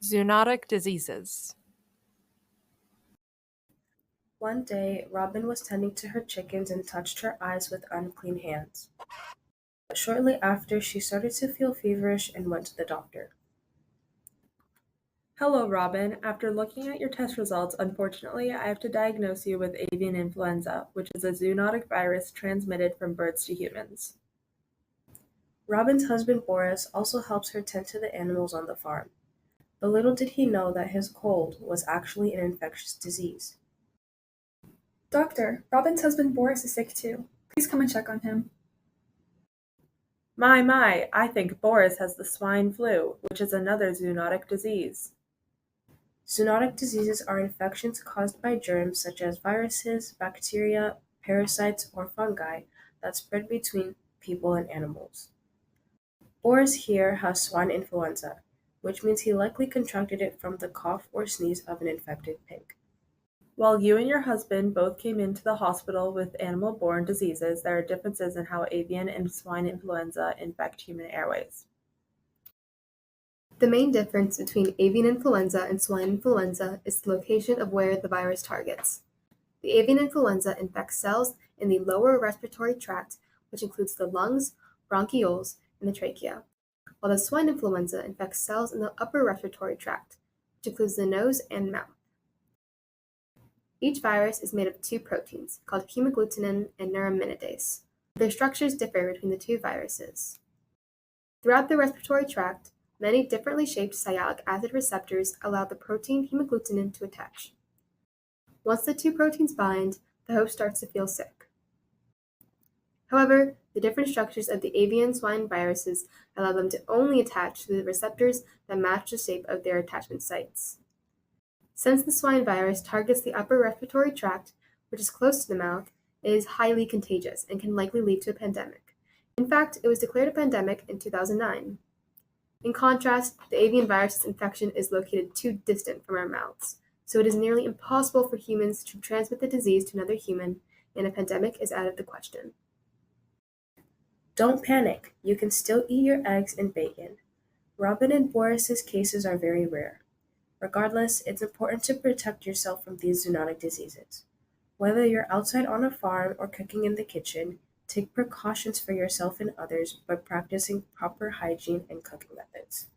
Zoonotic diseases. One day, Robin was tending to her chickens and touched her eyes with unclean hands. But shortly after, she started to feel feverish and went to the doctor. Hello, Robin. After looking at your test results, unfortunately, I have to diagnose you with avian influenza, which is a zoonotic virus transmitted from birds to humans. Robin's husband Boris also helps her tend to the animals on the farm. But little did he know that his cold was actually an infectious disease. Doctor, Robin's husband Boris is sick too. Please come and check on him. My, I think Boris has the swine flu, which is another zoonotic disease. Zoonotic diseases are infections caused by germs such as viruses, bacteria, parasites, or fungi that spread between people and animals. Boris here has swine influenza, which means he likely contracted it from the cough or sneeze of an infected pig. While you and your husband both came into the hospital with animal-borne diseases, there are differences in how avian and swine influenza infect human airways. The main difference between avian influenza and swine influenza is the location of where the virus targets. The avian influenza infects cells in the lower respiratory tract, which includes the lungs, bronchioles, and the trachea, while the swine influenza infects cells in the upper respiratory tract, which includes the nose and mouth. Each virus is made of two proteins, called hemagglutinin and neuraminidase. Their structures differ between the two viruses. Throughout the respiratory tract, many differently shaped sialic acid receptors allow the protein hemagglutinin to attach. Once the two proteins bind, the host starts to feel sick. However, the different structures of the avian swine viruses allow them to only attach to the receptors that match the shape of their attachment sites. Since the swine virus targets the upper respiratory tract, which is close to the mouth, it is highly contagious and can likely lead to a pandemic. In fact, it was declared a pandemic in 2009. In contrast, the avian virus's infection is located too distant from our mouths, so it is nearly impossible for humans to transmit the disease to another human, and a pandemic is out of the question. Don't panic, you can still eat your eggs and bacon. Robin and Boris's cases are very rare. Regardless, it's important to protect yourself from these zoonotic diseases. Whether you're outside on a farm or cooking in the kitchen, take precautions for yourself and others by practicing proper hygiene and cooking methods.